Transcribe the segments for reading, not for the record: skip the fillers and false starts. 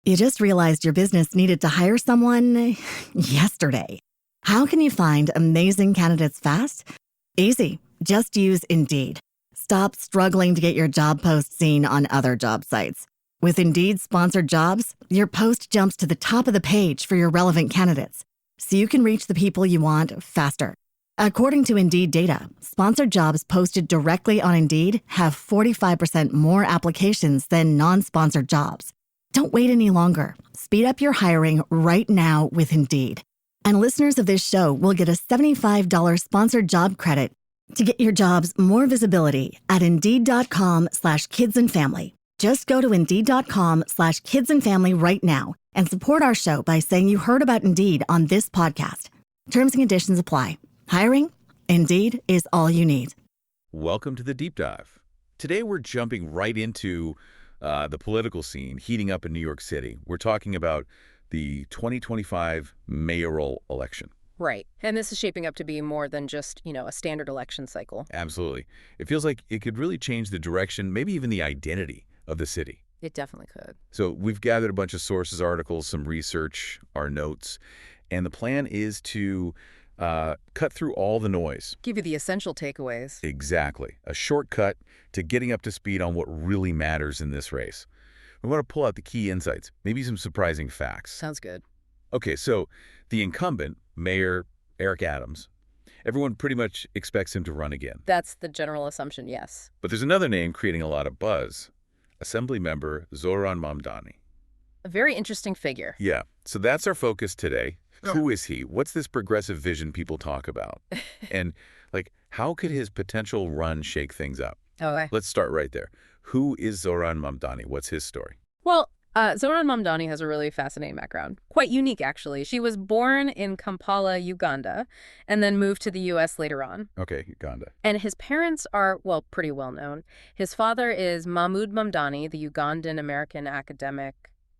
You just realized your business needed to hire someone yesterday. How can you find amazing candidates fast? Easy. Just use Indeed. Stop struggling to get your job post seen on other job sites. With Indeed sponsored jobs, your post jumps to the top of the page for your relevant candidates, so you can reach the people you want faster. According to Indeed data, sponsored jobs posted directly on Indeed have 45% more applications than non-sponsored jobs. Don't wait any longer. Speed up your hiring right now with Indeed. And listeners of this show will get a $75 sponsored job credit to get your jobs more visibility at Indeed.com/kidsandfamily. Just go to Indeed.com/kidsandfamily right now and support our show by saying you heard about Indeed on this podcast. Terms and conditions apply. Hiring? Indeed is all you need. Welcome to the Deep Dive. Today we're jumping right into the political scene heating up in New York City. We're talking about the 2025 mayoral election. Right. And this is shaping up to be more than just, a standard election cycle. Absolutely. It feels like it could really change the direction, maybe even the identity of the city. It definitely could. So we've gathered a bunch of sources, articles, some research, our notes, and the plan is to cut through all the noise. Give you the essential takeaways. Exactly. A shortcut to getting up to speed on what really matters in this race. We want to pull out the key insights, maybe some surprising facts. Sounds good. Okay, so the incumbent, Mayor Eric Adams, everyone pretty much expects him to run again. That's the general assumption, yes. But there's another name creating a lot of buzz, Assemblymember Zoran Mamdani. A very interesting figure. Yeah, so that's our focus today. Who is he? What's this progressive vision people talk about? And, how could his potential run shake things up? Okay. Let's start right there. Who is Zoran Mamdani? What's his story? Well, Zoran Mamdani has a really fascinating background. Quite unique, actually. She was born in Kampala, Uganda, and then moved to the U.S. later on. Okay, Uganda. And his parents are, pretty well known. His father is Mahmoud Mamdani, the Ugandan-American academic,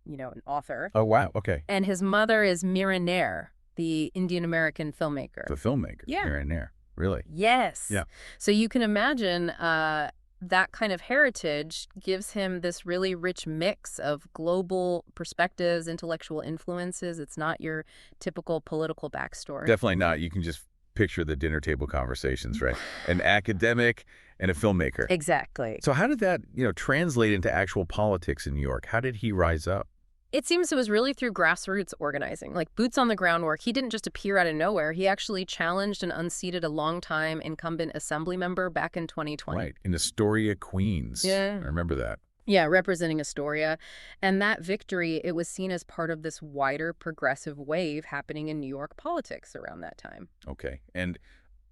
an author. Oh, wow. Okay. And his mother is Mira Nair, the Indian-American filmmaker. The filmmaker. Yeah. Mira Nair. Really? Yes. Yeah. So you can imagine that kind of heritage gives him this really rich mix of global perspectives, intellectual influences. It's not your typical political backstory. Definitely not. You can just picture the dinner table conversations, right? An academic and a filmmaker. Exactly. So how did that, translate into actual politics in New York? How did he rise up? It seems it was really through grassroots organizing, like boots on the ground work. He didn't just appear out of nowhere. He actually challenged and unseated a longtime incumbent assembly member back in 2020. Right, in Astoria, Queens. Yeah. I remember that. Yeah, representing Astoria. And that victory, it was seen as part of this wider progressive wave happening in New York politics around that time. Okay, and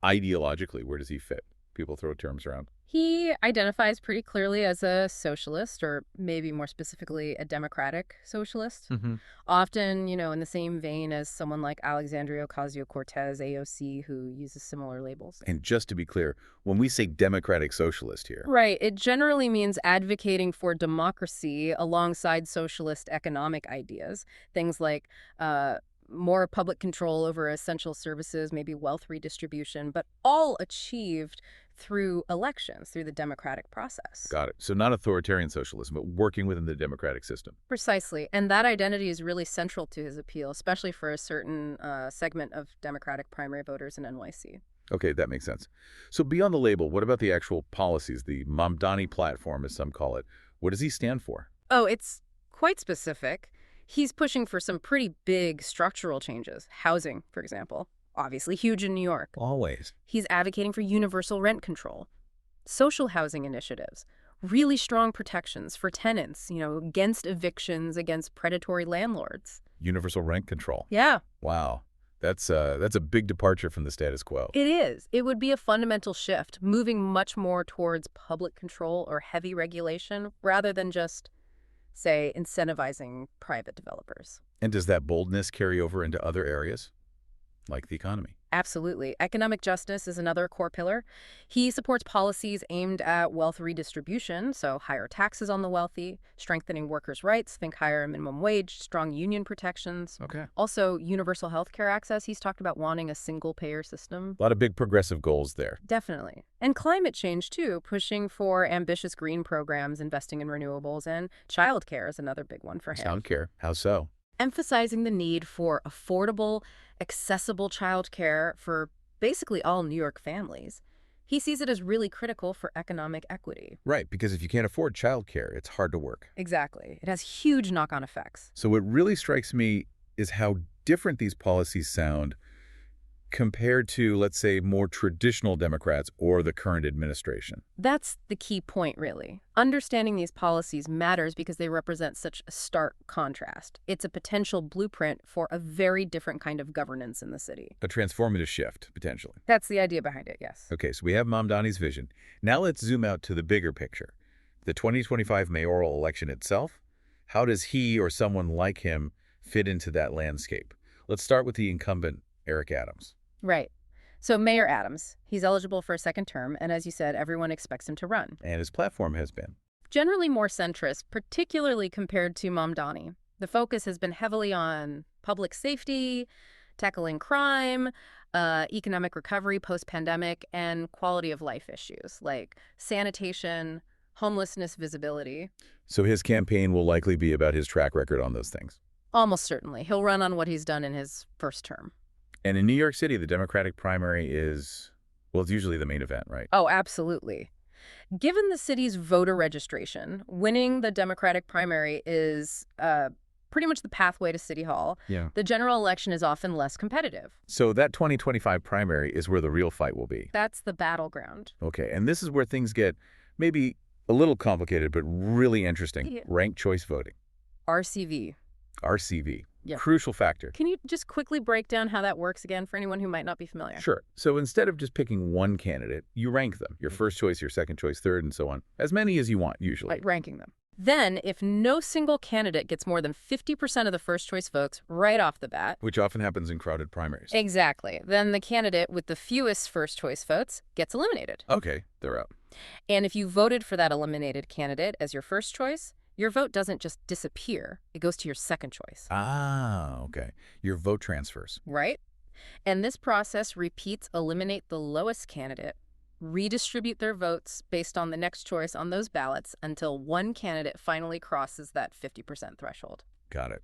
ideologically, where does he fit? People throw terms around. He identifies pretty clearly as a socialist, or maybe more specifically a democratic socialist. Mm-hmm. Often, in the same vein as someone like Alexandria Ocasio-Cortez, AOC, who uses similar labels. And just to be clear, when we say democratic socialist here. Right. It generally means advocating for democracy alongside socialist economic ideas. Things like more public control over essential services, maybe wealth redistribution, but all achieved through elections, through the democratic process. Got it. So not authoritarian socialism, but working within the democratic system. Precisely. And that identity is really central to his appeal, especially for a certain segment of Democratic primary voters in NYC. Okay, that makes sense. So beyond the label, what about the actual policies, the Mamdani platform, as some call it? What does he stand for? Oh, it's quite specific. He's pushing for some pretty big structural changes. Housing, for example. Obviously huge in New York. Always. He's advocating for universal rent control, social housing initiatives, really strong protections for tenants, against evictions, against predatory landlords. Universal rent control. Yeah. Wow. That's a big departure from the status quo. It is. It would be a fundamental shift, moving much more towards public control or heavy regulation rather than just, say, incentivizing private developers. And does that boldness carry over into other areas? Like the economy. Absolutely. Economic justice is another core pillar. He supports policies aimed at wealth redistribution, so higher taxes on the wealthy, strengthening workers' rights, think higher minimum wage, strong union protections. Okay. Also, universal health care access. He's talked about wanting a single-payer system. A lot of big progressive goals there. Definitely. And climate change, too, pushing for ambitious green programs, investing in renewables, and childcare is another big one for him. Sound care. How so? Emphasizing the need for affordable, accessible childcare for basically all New York families. He sees it as really critical for economic equity. Right, because if you can't afford childcare, it's hard to work. Exactly. It has huge knock-on effects. So what really strikes me is how different these policies sound compared to, let's say, more traditional Democrats or the current administration. That's the key point, really. Understanding these policies matters because they represent such a stark contrast. It's a potential blueprint for a very different kind of governance in the city. A transformative shift, potentially. That's the idea behind it, yes. Okay, so we have Mamdani's vision. Now let's zoom out to the bigger picture. The 2025 mayoral election itself. How does he or someone like him fit into that landscape? Let's start with the incumbent, Eric Adams. Right. So Mayor Adams, he's eligible for a second term, and as you said, everyone expects him to run. And his platform has been. Generally more centrist, particularly compared to Mamdani. The focus has been heavily on public safety, tackling crime, economic recovery post-pandemic, and quality of life issues like sanitation, homelessness, visibility. So his campaign will likely be about his track record on those things. Almost certainly. He'll run on what he's done in his first term. And in New York City, the Democratic primary is, well, it's usually the main event, right? Oh, absolutely. Given the city's voter registration, winning the Democratic primary is pretty much the pathway to City Hall. Yeah. The general election is often less competitive. So that 2025 primary is where the real fight will be. That's the battleground. Okay, and this is where things get maybe a little complicated, but really interesting. Yeah. Ranked choice voting, RCV. RCV. Yeah. Crucial factor. Can you just quickly break down how that works again for anyone who might not be familiar? Sure. So instead of just picking one candidate, you rank them. Your first choice, your second choice, third, and so on. As many as you want, usually. Right, ranking them. Then, if no single candidate gets more than 50% of the first choice votes right off the bat. Which often happens in crowded primaries. Exactly. Then the candidate with the fewest first choice votes gets eliminated. Okay, they're out. And if you voted for that eliminated candidate as your first choice, your vote doesn't just disappear. It goes to your second choice. Ah, okay. Your vote transfers. Right? And this process repeats eliminate the lowest candidate, redistribute their votes based on the next choice on those ballots until one candidate finally crosses that 50% threshold. Got it.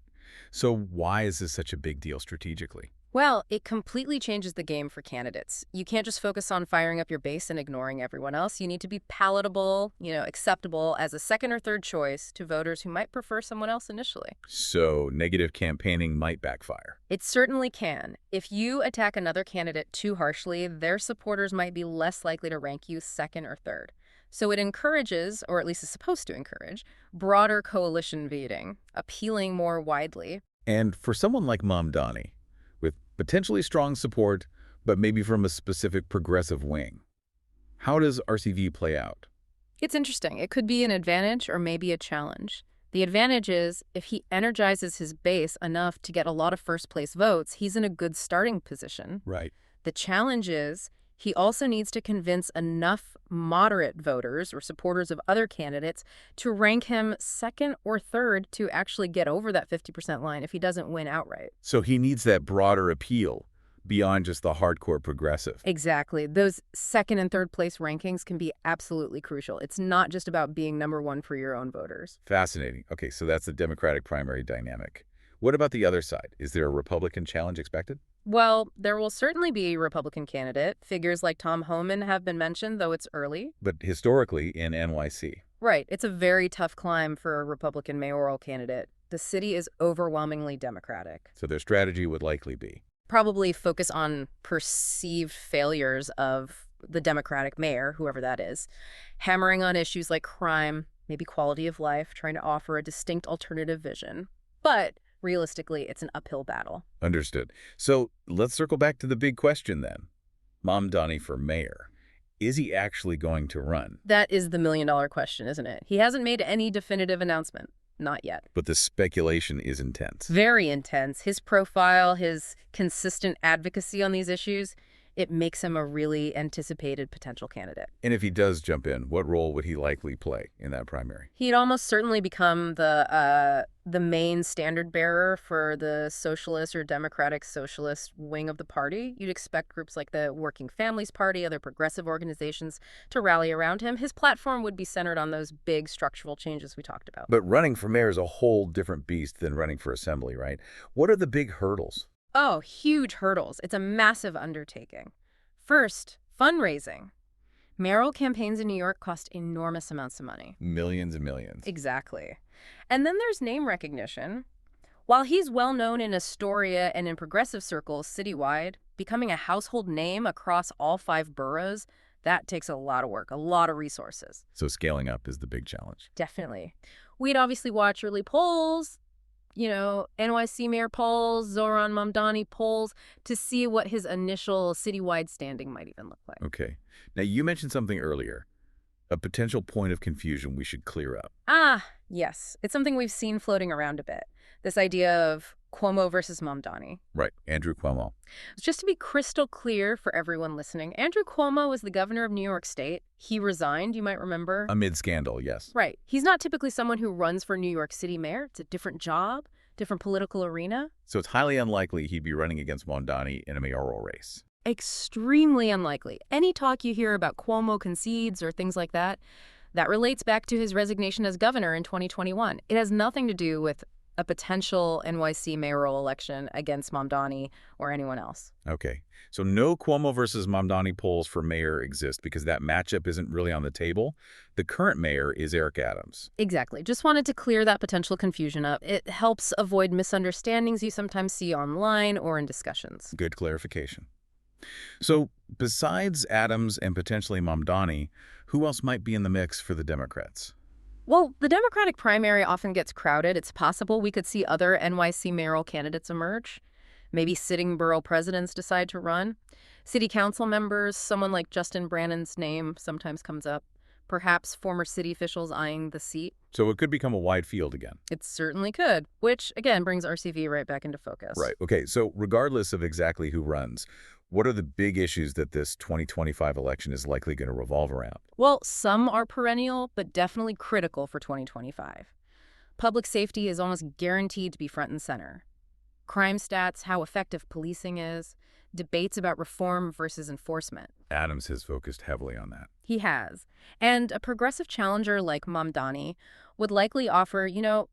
So why is this such a big deal strategically? Well, it completely changes the game for candidates. You can't just focus on firing up your base and ignoring everyone else. You need to be palatable, acceptable as a second or third choice to voters who might prefer someone else initially. So negative campaigning might backfire. It certainly can. If you attack another candidate too harshly, their supporters might be less likely to rank you second or third. So it encourages, or at least is supposed to encourage, broader coalition voting, appealing more widely. And for someone like Mamdani, with potentially strong support, but maybe from a specific progressive wing, how does RCV play out? It's interesting. It could be an advantage or maybe a challenge. The advantage is if he energizes his base enough to get a lot of first-place votes, he's in a good starting position. Right. The challenge is he also needs to convince enough moderate voters or supporters of other candidates to rank him second or third to actually get over that 50% line if he doesn't win outright. So he needs that broader appeal beyond just the hardcore progressive. Exactly. Those second and third place rankings can be absolutely crucial. It's not just about being number one for your own voters. Fascinating. Okay, so that's the Democratic primary dynamic. What about the other side? Is there a Republican challenge expected? Well, there will certainly be a Republican candidate. Figures like Tom Homan have been mentioned, though it's early. But historically in NYC. Right. It's a very tough climb for a Republican mayoral candidate. The city is overwhelmingly Democratic. So their strategy would likely be? Probably focus on perceived failures of the Democratic mayor, whoever that is, hammering on issues like crime, maybe quality of life, trying to offer a distinct alternative vision. But realistically, it's an uphill battle. Understood. So let's circle back to the big question then. Mamdani for mayor. Is he actually going to run? That is the million-dollar question, isn't it? He hasn't made any definitive announcement. not yet. But the speculation is intense. Very intense. His profile, his consistent advocacy on these issues, it makes him a really anticipated potential candidate. And if he does jump in, what role would he likely play in that primary? He'd almost certainly become the main standard bearer for the socialist or democratic socialist wing of the party. You'd expect groups like the Working Families Party, other progressive organizations to rally around him. His platform would be centered on those big structural changes we talked about. But running for mayor is a whole different beast than running for assembly, right? What are the big hurdles? Oh, huge hurdles. It's a massive undertaking. First, fundraising. Mayoral campaigns in New York cost enormous amounts of money. Millions and millions. Exactly. And then there's name recognition. While he's well known in Astoria and in progressive circles citywide, becoming a household name across all 5 boroughs, that takes a lot of work, a lot of resources. So scaling up is the big challenge. Definitely. We'd obviously watch early polls, NYC mayor polls, Zoran Mamdani polls, to see what his initial citywide standing might even look like. Okay. Now, you mentioned something earlier, a potential point of confusion we should clear up. Ah, yes. It's something we've seen floating around a bit. This idea of Cuomo versus Mamdani. Right, Andrew Cuomo. Just to be crystal clear for everyone listening, Andrew Cuomo was the governor of New York State. He resigned, you might remember. Amid scandal, yes. Right. He's not typically someone who runs for New York City mayor. It's a different job, different political arena. So it's highly unlikely he'd be running against Mamdani in a mayoral race. Extremely unlikely. Any talk you hear about Cuomo concedes or things like that, that relates back to his resignation as governor in 2021. It has nothing to do with a potential NYC mayoral election against Mamdani or anyone else. Okay. So no Cuomo versus Mamdani polls for mayor exist because that matchup isn't really on the table. The current mayor is Eric Adams. Exactly. Just wanted to clear that potential confusion up. It helps avoid misunderstandings you sometimes see online or in discussions. Good clarification. So besides Adams and potentially Mamdani, who else might be in the mix for the Democrats? Well, the Democratic primary often gets crowded. It's possible we could see other NYC mayoral candidates emerge. Maybe sitting borough presidents decide to run. City council members, someone like Justin Brannon's name sometimes comes up. Perhaps former city officials eyeing the seat. So it could become a wide field again. It certainly could, which, again, brings RCV right back into focus. Right. Okay. So regardless of exactly who runs, what are the big issues that this 2025 election is likely going to revolve around? Well, some are perennial, but definitely critical for 2025. Public safety is almost guaranteed to be front and center. Crime stats, how effective policing is, debates about reform versus enforcement. Adams has focused heavily on that. He has. And a progressive challenger like Mamdani would likely offer,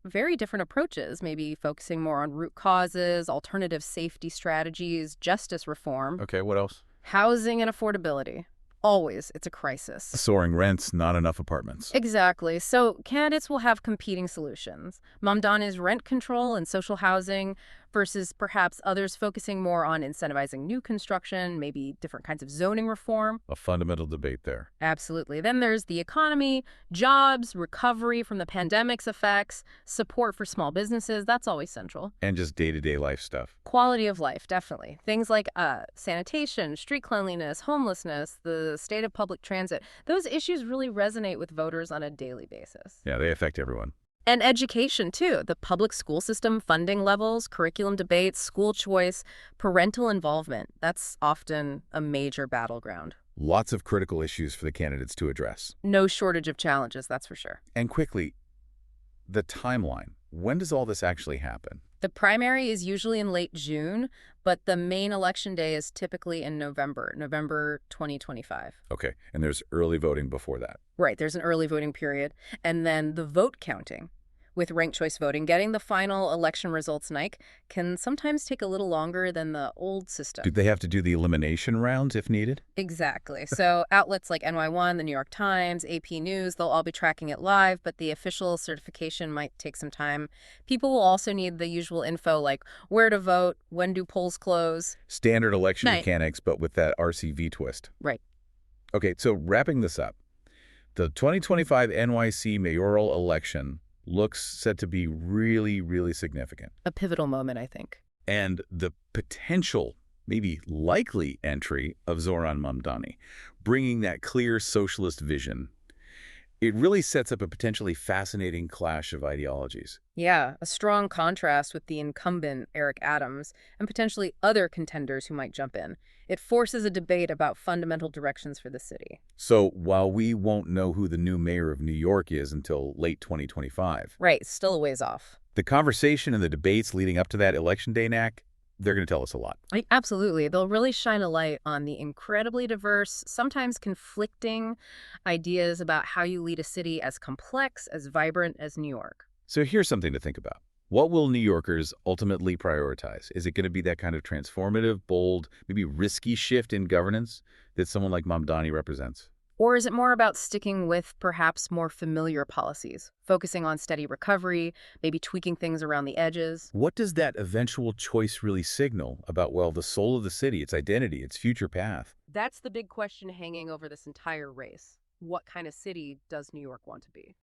very different approaches, maybe focusing more on root causes, alternative safety strategies, justice reform. Okay, what else? Housing and affordability. Always, it's a crisis. Soaring rents, not enough apartments. Exactly. So candidates will have competing solutions. Mamdani's rent control and social housing versus perhaps others focusing more on incentivizing new construction, maybe different kinds of zoning reform. A fundamental debate there. Absolutely. Then there's the economy, jobs, recovery from the pandemic's effects, support for small businesses. That's always central. And just day-to-day life stuff. Quality of life, definitely. Things like sanitation, street cleanliness, homelessness, the state of public transit. Those issues really resonate with voters on a daily basis. Yeah, they affect everyone. And education, too. The public school system, funding levels, curriculum debates, school choice, parental involvement. That's often a major battleground. Lots of critical issues for the candidates to address. No shortage of challenges, that's for sure. And quickly, the timeline. When does all this actually happen? The primary is usually in late June, but the main election day is typically in November 2025. Okay, and there's early voting before that. Right, there's an early voting period. And then the vote counting. With ranked choice voting, getting the final election results, can sometimes take a little longer than the old system. Do they have to do the elimination rounds if needed? Exactly. So outlets like NY1, the New York Times, AP News, they'll all be tracking it live, but the official certification might take some time. People will also need the usual info like where to vote, when do polls close. Standard election mechanics, but with that RCV twist. Right. Okay, so wrapping this up, the 2025 NYC mayoral election looks set to be really, really significant. A pivotal moment, I think. And the potential, maybe likely entry of Zoran Mamdani, bringing that clear socialist vision. It really sets up a potentially fascinating clash of ideologies. Yeah, a strong contrast with the incumbent, Eric Adams, and potentially other contenders who might jump in. It forces a debate about fundamental directions for the city. So while we won't know who the new mayor of New York is until late 2025, Right, still a ways off. the conversation and the debates leading up to that election day, Knack, they're going to tell us a lot. Absolutely. They'll really shine a light on the incredibly diverse, sometimes conflicting ideas about how you lead a city as complex, as vibrant as New York. So here's something to think about. What will New Yorkers ultimately prioritize? Is it going to be that kind of transformative, bold, maybe risky shift in governance that someone like Mamdani represents? Or is it more about sticking with perhaps more familiar policies, focusing on steady recovery, maybe tweaking things around the edges? What does that eventual choice really signal about, well, the soul of the city, its identity, its future path? That's the big question hanging over this entire race. What kind of city does New York want to be?